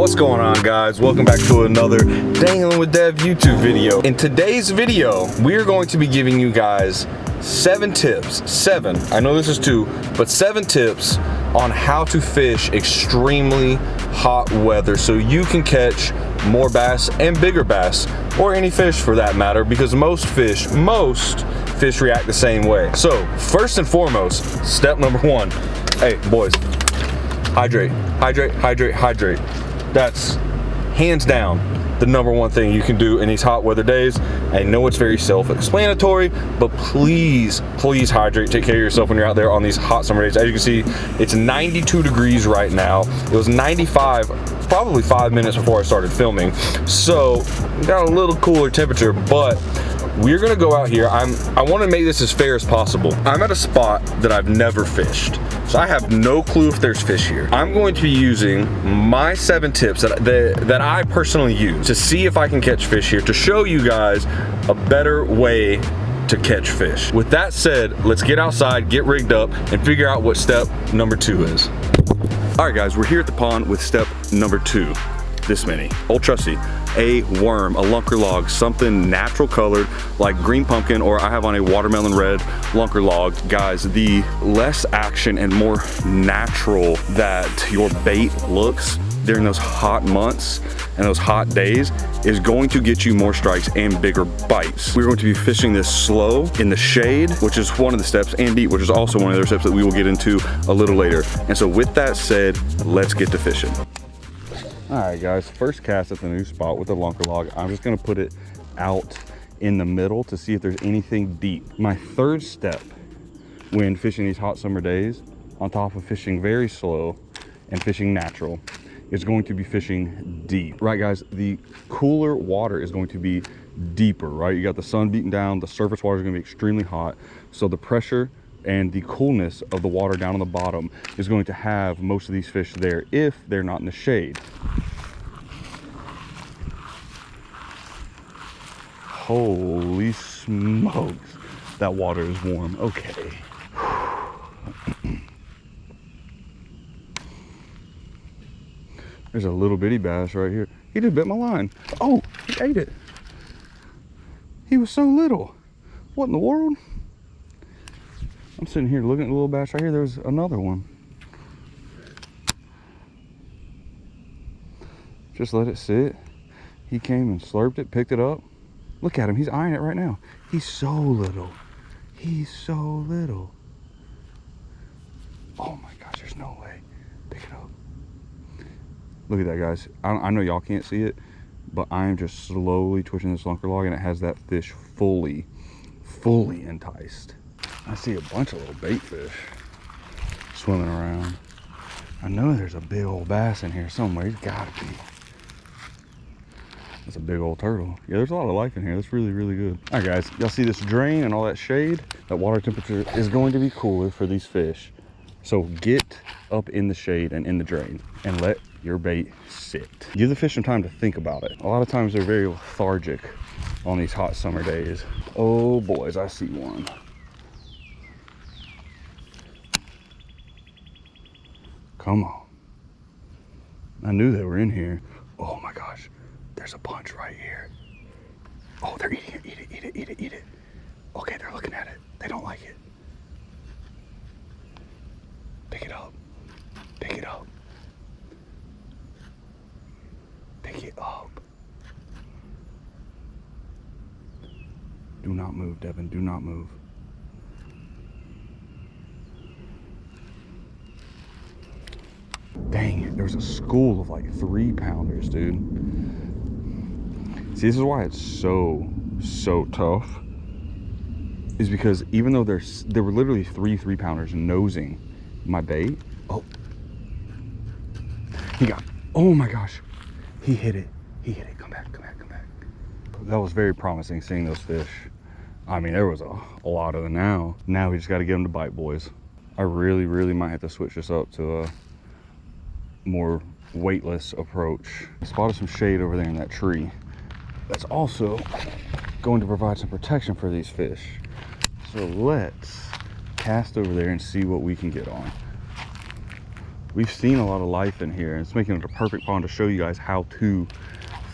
What's going on, guys? Welcome back to another Dangling with Dev YouTube video. In today's video, we are going to be giving you guys 7 tips. 7, I know this is 2, but 7 tips on how to fish extremely hot weather so you can catch more bass and bigger bass, or any fish for that matter, because most fish react the same way. So first and foremost, step number 1, hey boys, hydrate, hydrate, hydrate, hydrate. That's hands down the number 1 thing you can do in these hot weather days. I know it's very self-explanatory, but please hydrate. Take care of yourself when you're out there on these hot summer days. As you can see, it's 92 degrees right now. It was 95 probably 5 minutes before I started filming, so got a little cooler temperature, but we're gonna go out here. I want to make this as fair as possible. I'm at a spot that I've never fished, so I have no clue if there's fish here. I'm going to be using my 7 tips that I personally use to see if I can catch fish here, to show you guys a better way to catch fish. With that said, let's get outside, get rigged up, and figure out what step number 2 is. All right, guys, we're here at the pond with step number 2. This many, old trusty, a worm, a lunker log, something natural colored like green pumpkin, or I have on a watermelon red lunker log. Guys, the less action and more natural that your bait looks during those hot months and those hot days is going to get you more strikes and bigger bites. We're going to be fishing this slow in the shade, which is one of the steps, and deep, which is also one of the other steps that we will get into a little later. And so with that said, let's get to fishing. All right, guys, first cast at the new spot with the lunker log. I'm just gonna put it out in the middle to see if there's anything deep. My 3rd step when fishing these hot summer days, on top of fishing very slow and fishing natural, is going to be fishing deep. Right, guys, the cooler water is going to be deeper, right? You got the sun beating down, the surface water is gonna be extremely hot, so the pressure and the coolness of the water down on the bottom is going to have most of these fish there if they're not in the shade. Holy smokes, that water is warm. Okay. There's a little bitty bass right here. He just bit my line. Oh, he ate it. He was so little. What in the world? I'm sitting here looking at the little bass right here. There's another one. Just let it sit. He came and slurped it, picked it up. Look at him, he's eyeing it right now. He's so little. He's so little. Oh my gosh, there's no way. Pick it up. Look at that, guys. I know y'all can't see it, but I am just slowly twitching this lunker log and it has that fish fully enticed. I see a bunch of little bait fish swimming around. I know there's a big old bass in here somewhere. He's gotta be. That's a big old turtle. Yeah, there's a lot of life in here. That's really, really good. All right, guys, y'all see this drain and all that shade? That water temperature is going to be cooler for these fish. So get up in the shade and in the drain and let your bait sit. Give the fish some time to think about it. A lot of times they're very lethargic on these hot summer days. Oh boys, I see one. Come on. I knew they were in here. Oh my gosh. There's a bunch right here. Oh, they're eating it. Eat it, eat it, eat it, eat it. Okay, they're looking at it. They don't like it. Pick it up. Pick it up. Pick it up. Do not move, Devin. Do not move. Dang, there was a school of like 3-pounders, dude. See, this is why it's so tough, is because even though there were literally 3-3-pounders nosing my bait. Oh, he got, oh my gosh, he hit it. He hit it. Come back, come back, come back. That was very promising, seeing those fish. I mean, there was a lot of them. Now we just got to get them to bite, boys. I really might have to switch this up to a more weightless approach. I spotted some shade over there in that tree. That's also going to provide some protection for these fish. So let's cast over there and see what we can get on. we've seen a lot of life in here, and it's making it a perfect pond to show you guys how to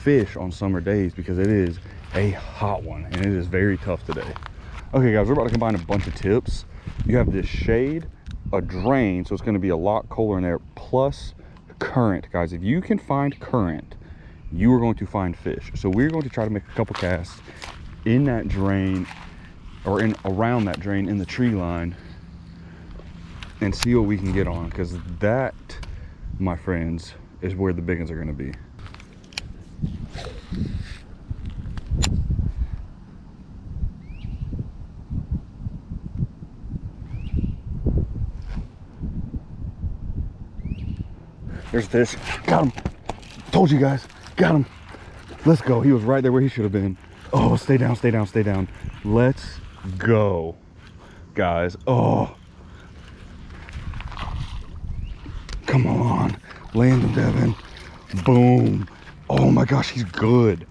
fish on summer days, because it is a hot one and it is very tough today. Okay guys, we're about to combine a bunch of tips. You have this shade, a drain, so it's going to be a lot colder in there, plus current. Guys, if you can find current, you are going to find fish. So we're going to try to make a couple casts in that drain, or in around that drain in the tree line, and see what we can get on, because that, my friends, is where the big ones are going to be. There's fish. Got him. Told you guys. Got him. Let's go. He was right there where he should have been. Oh, stay down, stay down, stay down. Let's go, guys. Oh. Come on. Land him, Devin. Boom. Oh my gosh, he's good.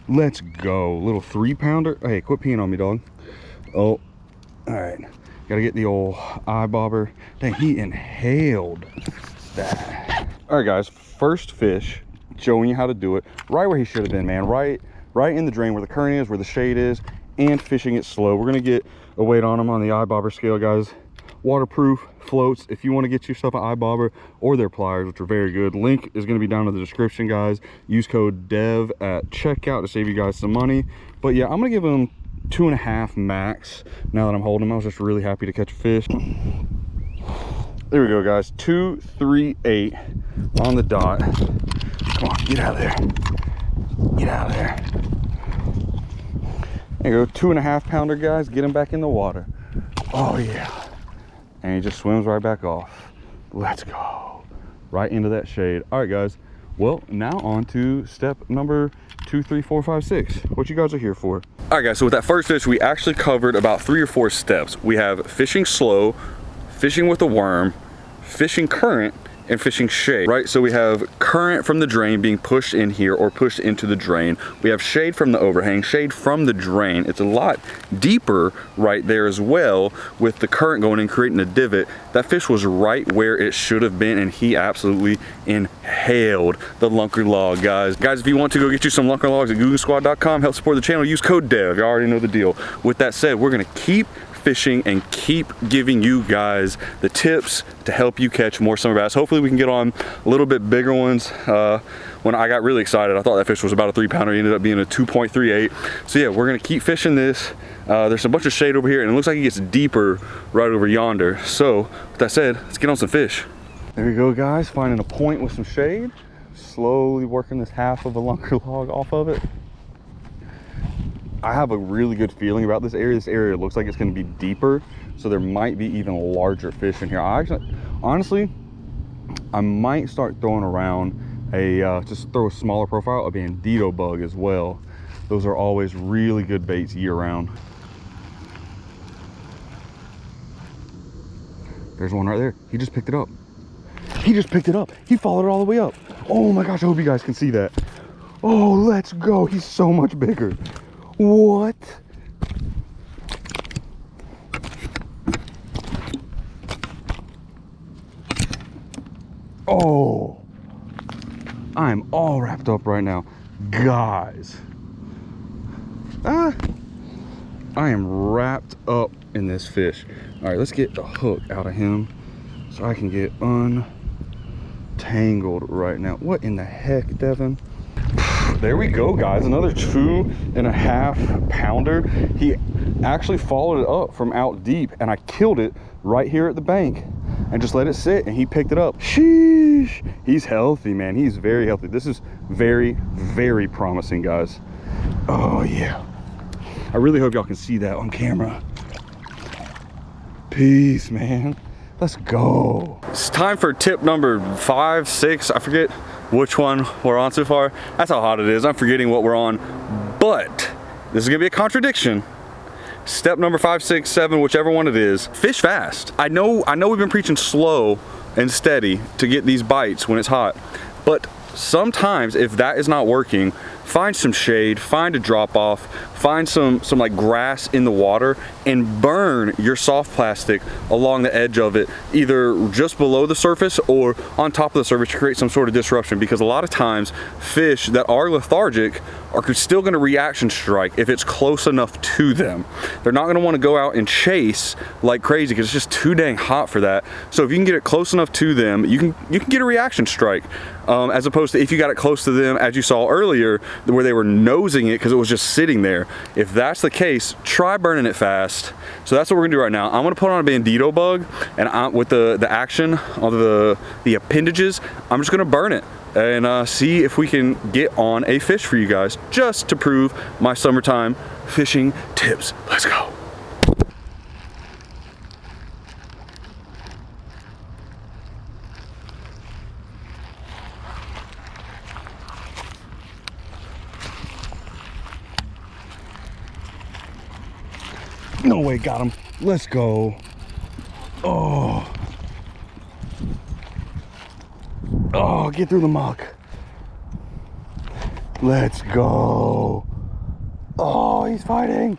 Let's go. Little 3-pounder. Hey, quit peeing on me, dog. Oh. All right. Gotta get the old eye bobber. Dang, he inhaled that. All right, guys. First fish. Showing you how to do it. Right where he should have been, man. Right in the drain where the current is, where the shade is, and fishing it slow. We're gonna get a weight on him on the eye bobber scale, guys. Waterproof, floats. If you want to get yourself an eye bobber or their pliers, which are very good, link is going to be down in the description, guys. Use code DEV at checkout to save you guys some money. But yeah, I'm gonna give him 2.5 max now that I'm holding him. I was just really happy to catch a fish. There we go, guys. 238 on the dot. Come on, get out of there. Get out of there. There you go. 2.5-pounder, guys. Get him back in the water. Oh yeah. And he just swims right back off. Let's go. Right into that shade. All right, guys. Well, now on to step number 2, 3, 4, 5, 6. What you guys are here for. All right, guys. So with that first fish, we actually covered about 3 or 4 steps. We have fishing slow, fishing with a worm, fishing current, and fishing shade, right? So we have current from the drain being pushed in here or pushed into the drain. We have shade from the overhang, shade from the drain. It's a lot deeper right there as well, with the current going in, creating a divot. That fish was right where it should have been, and he absolutely inhaled the lunker log, guys. Guys, if you want to go get you some lunker logs at GOOGANsquad.com, help support the channel, use code DEV. You already know the deal. With that said, we're gonna keep fishing and keep giving you guys the tips to help you catch more summer bass. Hopefully we can get on a little bit bigger ones. When I got really excited, I thought that fish was about a 3-pounder. He ended up being a 2.38. So yeah, we're gonna keep fishing this. There's a bunch of shade over here, and it looks like it gets deeper right over yonder. So with that said, let's get on some fish. There we go, guys, finding a point with some shade. Slowly working this half of a lunker log off of it. I have a really good feeling about this area. This area looks like it's going to be deeper, so there might be even larger fish in here. Honestly, I might start throwing around just throw a smaller profile of a bandito bug as well. Those are always really good baits year round. There's one right there. He just picked it up. He just picked it up. He followed it all the way up. Oh my gosh, I hope you guys can see that. Oh, let's go. He's so much bigger. What? Oh, I'm all wrapped up right now, guys. I am wrapped up in this fish. All right, let's get the hook out of him so I can get untangled right now. What in the heck, Devin? There we go, guys. Another 2.5 pounder. He actually followed it up from out deep, and I killed it right here at the bank and just let it sit, and he picked it up. Sheesh. He's healthy, man. He's very healthy. This is very, very promising, guys. Oh yeah. I really hope y'all can see that on camera. Peace, man. Let's go. It's time for tip number 5, 6. I forget which one we're on so far. That's how hot it is. I'm forgetting what we're on, but this is gonna be a contradiction. Step number 5, 6, 7, whichever one it is, fish fast. I know we've been preaching slow and steady to get these bites when it's hot, but sometimes if that is not working, find some shade, find a drop off, find some like grass in the water, and burn your soft plastic along the edge of it, either just below the surface or on top of the surface, to create some sort of disruption. Because a lot of times fish that are lethargic are still going to reaction strike if it's close enough to them. They're not going to want to go out and chase like crazy because it's just too dang hot for that. So if you can get it close enough to them, you can get a reaction strike, as opposed to if you got it close to them, as you saw earlier, where they were nosing it because it was just sitting there. If that's the case, try burning it fast. So that's what we're gonna do right now. I'm gonna put on a bandito bug, and with the action of the appendages, I'm just gonna burn it and see if we can get on a fish for you guys, just to prove my summertime fishing tips. Let's go. No way, got him. Let's go. Oh. Oh, get through the muck. Let's go. Oh, he's fighting.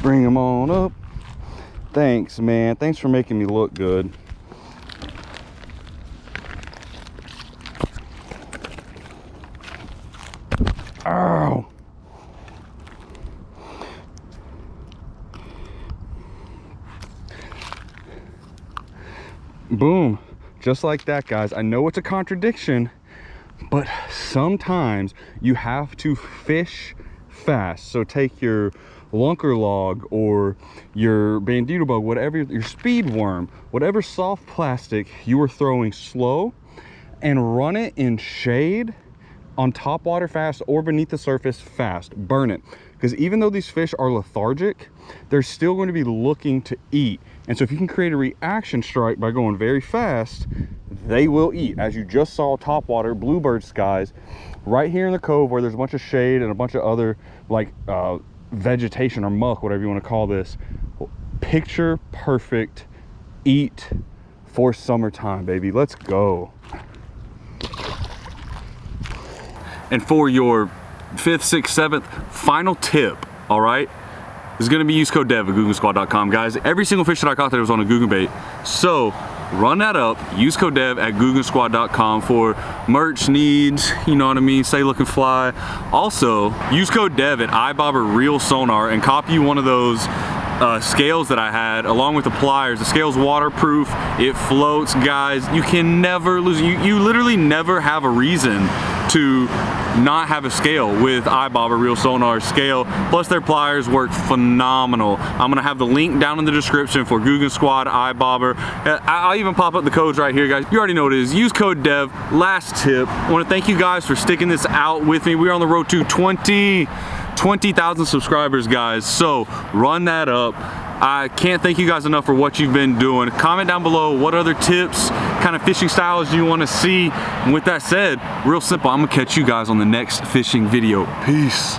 Bring him on up. Thanks, man. Thanks for making me look good. Ow. Boom, just like that, guys. I know it's a contradiction, but sometimes you have to fish fast. So take your lunker log or your bandito bug, whatever, your speed worm, whatever soft plastic you are throwing slow, and run it in shade on top water fast or beneath the surface fast. Burn it, because even though these fish are lethargic, they're still going to be looking to eat. And so if you can create a reaction strike by going very fast, they will eat. As you just saw, top water, bluebird skies, right here in the cove where there's a bunch of shade and a bunch of other like vegetation or muck, whatever you want to call this. Picture perfect eat for summertime, baby. Let's go. And for your 5th, 6th, 7th final tip, all right, is going to be use code DEV at GOOGANsquad.com. Guys, every single fish that I caught there was on a GOOGAN bait. So run that up, use code DEV at GOOGANsquad.com for merch needs, you know what I mean, stay looking fly. Also, use code DEV at iBobber Reel Sonar and copy one of those scales that I had along with the pliers. The scale's waterproof, it floats, guys. You can never lose. You literally never have a reason to not have a scale with iBobber Reel Sonar scale. Plus their pliers work phenomenal. I'm gonna have the link down in the description for GOOGAN Squad, iBobber. I'll even pop up the codes right here, guys. You already know what it is. Use code DEV. Last tip, I want to thank you guys for sticking this out with me. We're on the road to 20,000 subscribers, guys. So run that up. I can't thank you guys enough for what you've been doing. Comment down below what other tips, kind of fishing styles you want to see. And with that said, real simple, I'm gonna catch you guys on the next fishing video. Peace.